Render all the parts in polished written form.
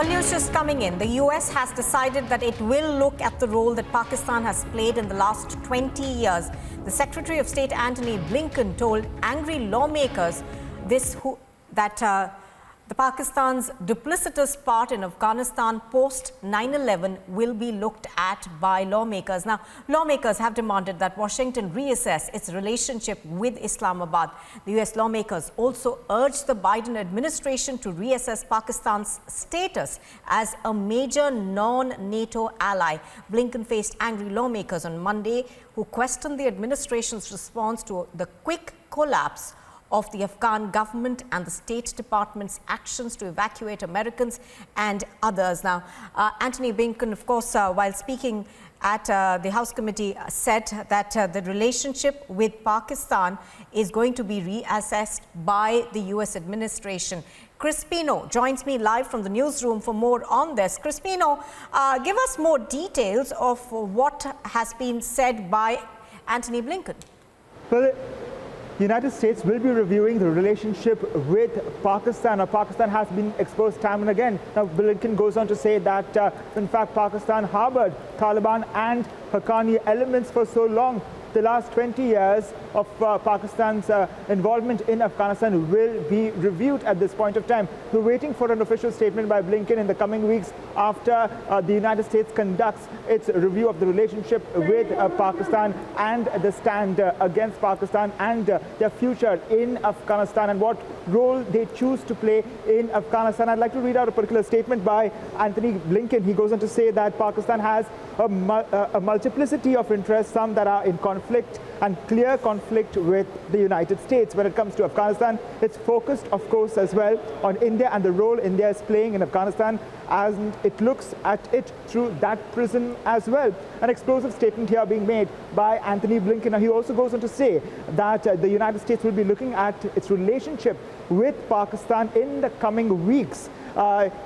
Well, news just coming in. The US has decided that it will look at the role that Pakistan has played in the last 20 years. The Secretary of State Antony Blinken told angry lawmakers that the Pakistan's duplicitous part in Afghanistan post 9/11 will be looked at by lawmakers. Now, lawmakers have demanded that Washington reassess its relationship with Islamabad. The US lawmakers also urged the Biden administration to reassess Pakistan's status as a major non-NATO ally. Blinken faced angry lawmakers on Monday who questioned the administration's response to the quick collapse of the Afghan government and the State Department's actions to evacuate Americans and others. Now, Antony Blinken, of course, while speaking at the House Committee, said that the relationship with Pakistan is going to be reassessed by the US administration. Crispino joins me live from the newsroom for more on this. Crispino, give us more details of what has been said by Antony Blinken. Well, the United States will be reviewing the relationship with Pakistan. Pakistan has been exposed time and again. Now, Blinken goes on to say that, in fact, Pakistan harbored Taliban and Haqqani elements for so long. The last 20 years of Pakistan's involvement in Afghanistan will be reviewed at this point of time. We're waiting for an official statement by Blinken in the coming weeks after the United States conducts its review of the relationship with Pakistan and the stand against Pakistan and their future in Afghanistan and what role they choose to play in Afghanistan. I'd like to read out a particular statement by Antony Blinken. He goes on to say that Pakistan has a multiplicity of interests, some that are in conflict and clear conflict with the United States. When it comes to Afghanistan, it's focused, of course, as well on India and the role India is playing in Afghanistan, and it looks at it through that prism as well. An explosive statement here being made by Antony Blinken. Now, he also goes on to say that the United States will be looking at its relationship with Pakistan in the coming weeks.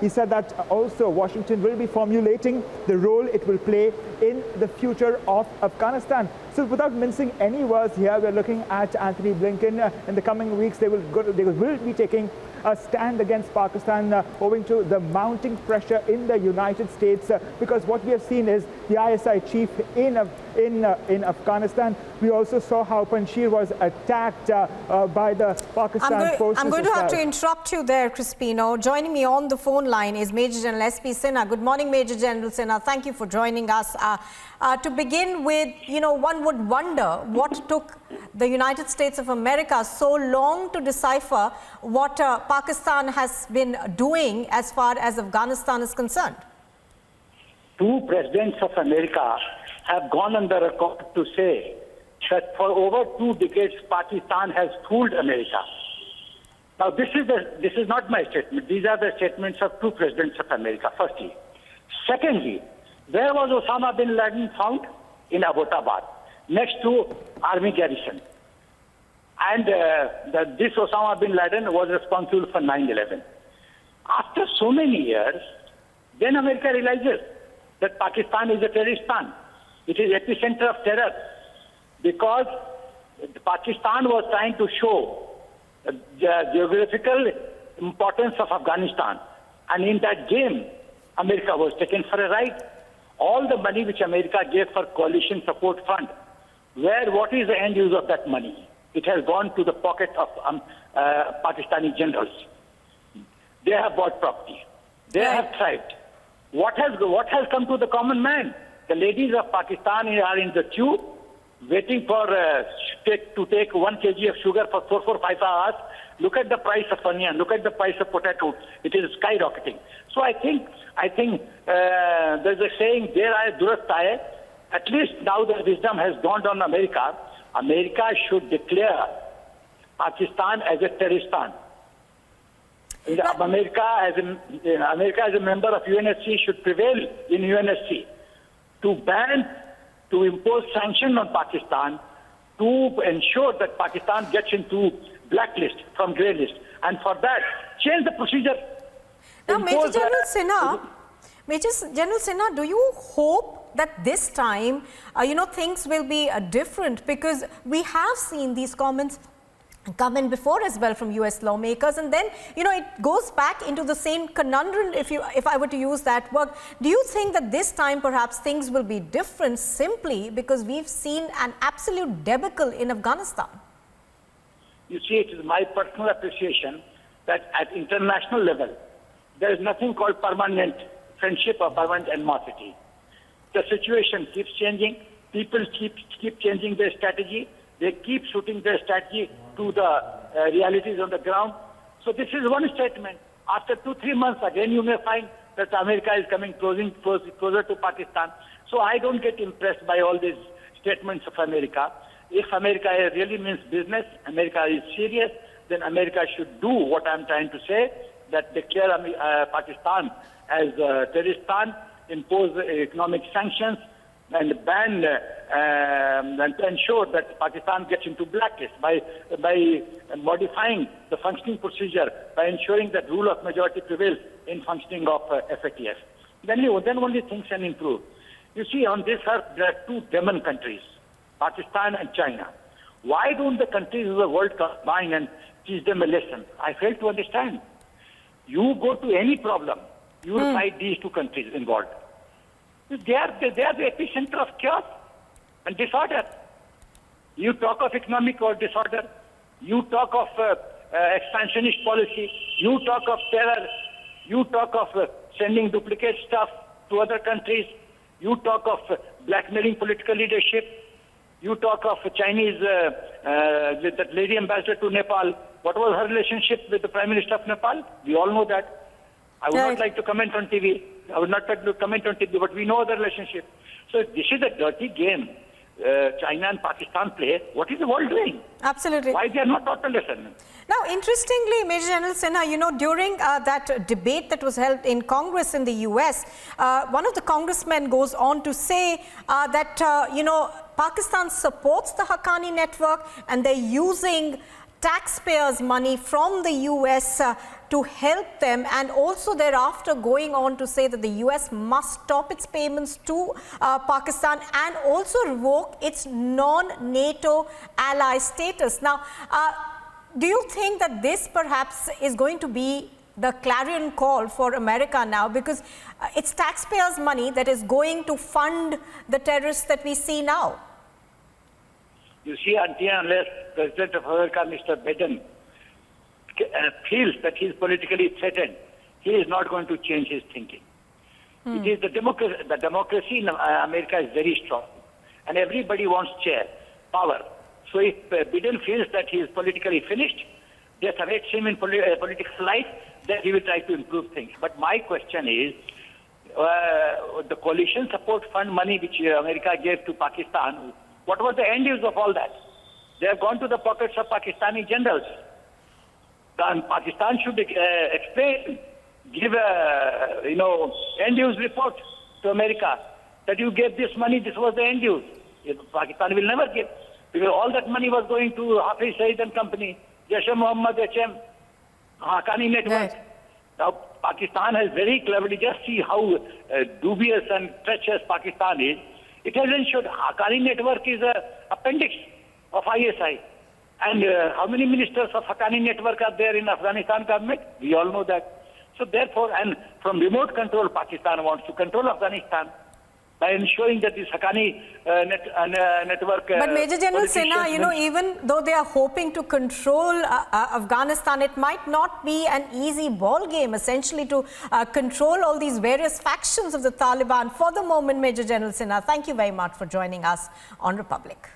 He said that also Washington will be formulating the role it will play in the future of Afghanistan. So without mincing any words here, we're looking at Antony Blinken. In the coming weeks, they will be taking a stand against Pakistan owing to the mounting pressure in the United States because what we have seen is the ISI chief in Afghanistan. We also saw how Panjshir was attacked by the Pakistan forces. I'm going to have to interrupt you there, Crispino. Joining me on the phone line is Major General S.P. Sinha. Good morning, Major General Sinha. Thank you for joining us. To begin with, one would wonder what took the United States of America so long to decipher what Pakistan has been doing as far as Afghanistan is concerned. Two presidents of America have gone on the record to say that for over 2 decades, Pakistan has fooled America. Now, this is not my statement. These are the statements of two presidents of America, firstly. Secondly, where was Osama bin Laden found? In Abbottabad, next to army garrison. And this Osama bin Laden was responsible for 9/11. After so many years, then America realizes that Pakistan is a terroristan. It is epicenter of terror because Pakistan was trying to show the geographical importance of Afghanistan. And in that game, America was taken for a ride. All the money which America gave for coalition support fund, what is the end use of that money? It has gone to the pocket of Pakistani generals. They have bought property. They have thrived. What has come to the common man? The ladies of Pakistan are in the queue, waiting for to take 1 kg of sugar for 4-5 hours. Look at the price of onion. Look at the price of potato. It is skyrocketing. So I think there's a saying, "Der aaye durast aaye." At least now the wisdom has dawned on America. America should declare Pakistan as a terroristan. America as a member of UNSC should prevail in UNSC to impose sanctions on Pakistan, to ensure that Pakistan gets into blacklist from grey list, and for that change the procedure. Now, Major General Sinha, do you hope that this time, things will be different? Because we have seen these comments come in before as well from US lawmakers, and then it goes back into the same conundrum, if I were to use that word. Do you think that this time perhaps things will be different simply because we've seen an absolute debacle in Afghanistan? You see, it is my personal appreciation that at international level there is nothing called permanent friendship or permanent animosity. The situation keeps changing, people keep changing their strategy. They keep suiting their strategy to the realities on the ground. So this is one statement. After 2-3 months, again you may find that America is coming closer to Pakistan. So I don't get impressed by all these statements of America. If America really means business, America is serious, then America should do what I'm trying to say, that declare Pakistan as Terroristan, impose economic sanctions, and ban and ensure that Pakistan gets into blacklist by modifying the functioning procedure, by ensuring that rule of majority prevails in functioning of FATF. Then only things can improve. You see, on this earth, there are two demon countries, Pakistan and China. Why don't the countries of the world combine and teach them a lesson? I fail to understand. You go to any problem, you will find these two countries involved. They are the epicenter of chaos and disorder. You talk of economic disorder, you talk of expansionist policy, you talk of terror, you talk of sending duplicate stuff to other countries, you talk of blackmailing political leadership, you talk of Chinese, that lady ambassador to Nepal. What was her relationship with the Prime Minister of Nepal? We all know that. I would not like to comment on TV. I would not like to comment on TV, but we know the relationship. So this is a dirty game China and Pakistan play. What is the world doing? Absolutely. Why they are not taught a lesson? Now, interestingly, Major General Sinha, during that debate that was held in Congress in the US, one of the congressmen goes on to say that, Pakistan supports the Haqqani network and they're using taxpayers' money from the US to help them, and also thereafter going on to say that the US must stop its payments to Pakistan and also revoke its non-NATO ally status. Now, do you think that this perhaps is going to be the clarion call for America now, because it's taxpayers' money that is going to fund the terrorists that we see now? You see, unless President of America, Mr. Biden, feels that he is politically threatened, he is not going to change his thinking. It is the democracy in America is very strong, and everybody wants power. So if Biden feels that he is politically finished, just arrest him in political life, then he will try to improve things. But my question is, the coalition support fund money which America gave to Pakistan, what was the end use of all that? They have gone to the pockets of Pakistani generals. And Pakistan should explain, give a end use report to America that you gave this money, this was the end use. Pakistan will never give, because all that money was going to Hafiz Saeed and company, Jaish Muhammad, HM, Haqqani network. Right. Now, Pakistan has very cleverly, just see how dubious and treacherous Pakistan is. It has ensured Haqqani network is an appendix of ISI. And how many ministers of Haqqani network are there in Afghanistan government? We all know that. So therefore, and from remote control, Pakistan wants to control Afghanistan by ensuring that this Haqqani network... But Major General Sinha, even though they are hoping to control Afghanistan, it might not be an easy ball game, essentially, to control all these various factions of the Taliban. For the moment, Major General Sinha, thank you very much for joining us on Republic.